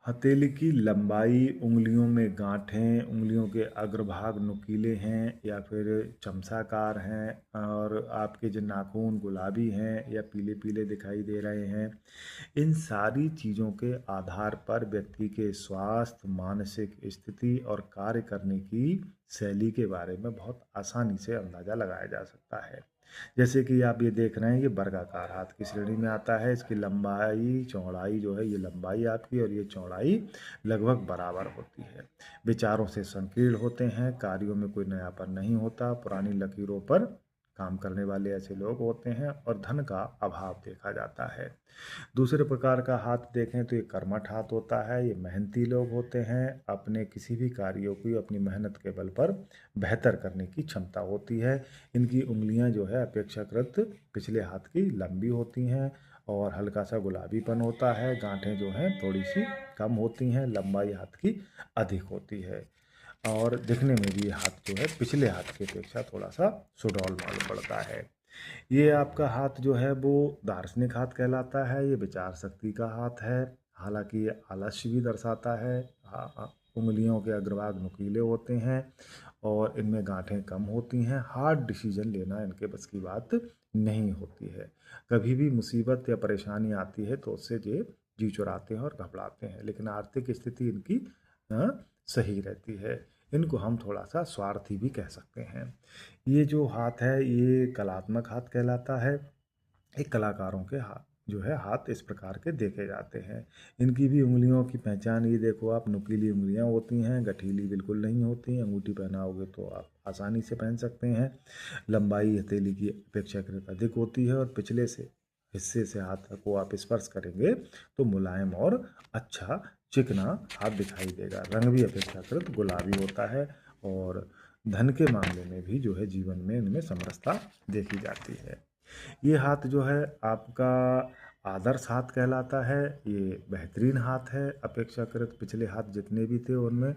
हथेली की लंबाई, उंगलियों में गांठें, उंगलियों के अग्रभाग नुकीले हैं या फिर चमचाकार हैं और आपके जो नाखून गुलाबी हैं या पीले पीले दिखाई दे रहे हैं। इन सारी चीज़ों के आधार पर व्यक्ति के स्वास्थ्य, मानसिक स्थिति और कार्य करने की शैली के बारे में बहुत आसानी से अंदाज़ा लगाया जा सकता है। जैसे कि आप ये देख रहे हैं, ये वर्गाकार हाथ की श्रेणी में आता है। इसकी लंबाई चौड़ाई जो है, ये लंबाई आपकी और ये चौड़ाई लगभग बराबर होती है। विचारों से संकीर्ण होते हैं, कार्यों में कोई नयापन नहीं होता, पुरानी लकीरों पर काम करने वाले ऐसे लोग होते हैं और धन का अभाव देखा जाता है। दूसरे प्रकार का हाथ देखें तो ये कर्मठ हाथ होता है। ये मेहनती लोग होते हैं, अपने किसी भी कार्यों की अपनी मेहनत के बल पर बेहतर करने की क्षमता होती है। इनकी उंगलियां जो है अपेक्षाकृत पिछले हाथ की लंबी होती हैं और हल्का सा गुलाबीपन होता है। गांठें जो हैं थोड़ी सी कम होती हैं, लंबाई हाथ की अधिक होती है और दिखने में भी ये हाथ जो है पिछले हाथ की अपेक्षा थोड़ा सा सुडौल मालूम पड़ता है। ये आपका हाथ जो है वो दार्शनिक हाथ कहलाता है। ये विचार शक्ति का हाथ है, हालांकि ये आलस्य भी दर्शाता है। उंगलियों के अग्रभाग नुकीले होते हैं और इनमें गांठें कम होती हैं। हार्ड डिसीजन लेना इनके बस की बात नहीं होती है। कभी भी मुसीबत या परेशानी आती है तो उससे ये जी चुराते हैं और घबराते हैं, लेकिन आर्थिक स्थिति इनकी सही रहती है। इनको हम थोड़ा सा स्वार्थी भी कह सकते हैं। ये जो हाथ है ये कलात्मक हाथ कहलाता है। ये कलाकारों के हाथ जो है हाथ इस प्रकार के देखे जाते हैं। इनकी भी उंगलियों की पहचान ये देखो आप, नुकीली उंगलियां होती हैं, गठीली बिल्कुल नहीं होती। अंगूठी पहनाओगे तो आप आसानी से पहन सकते हैं। लंबाई हथेली की अपेक्षाकृत अधिक होती है और पिछले से हिस्से से हाथ को आप स्पर्श करेंगे तो मुलायम और अच्छा चिकना हाथ दिखाई देगा। रंग भी अपेक्षाकृत गुलाबी होता है और धन के मामले में भी जो है जीवन में इनमें समरसता देखी जाती है। ये हाथ जो है आपका आदर्श हाथ कहलाता है। ये बेहतरीन हाथ है अपेक्षाकृत पिछले हाथ जितने भी थे उनमें,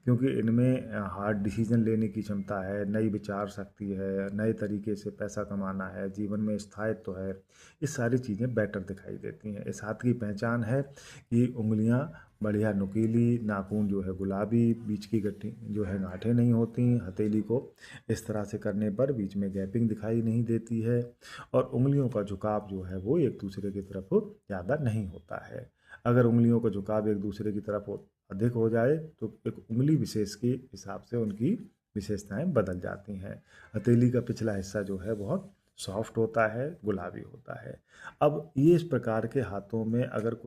क्योंकि इनमें हार्ड डिसीजन लेने की क्षमता है, नई विचार शक्ति है, नए तरीके से पैसा कमाना है, जीवन में स्थायित्व है। ये सारी चीज़ें बेटर दिखाई देती हैं। इस हाथ की पहचान है कि उंगलियां बढ़िया नुकीली, नाखून जो है गुलाबी, बीच की गट्टी जो है गांठें नहीं होती, हथेली को इस तरह से करने पर बीच में गैपिंग दिखाई नहीं देती है और उंगलियों का झुकाव जो है वो एक दूसरे की तरफ ज़्यादा नहीं होता है। अगर उंगलियों का झुकाव एक दूसरे की तरफ अधिक हो जाए तो एक उंगली विशेष के हिसाब से उनकी विशेषताएं बदल जाती हैं। हथेली का पिछला हिस्सा जो है बहुत सॉफ्ट होता है, गुलाबी होता है। अब ये इस प्रकार के हाथों में अगर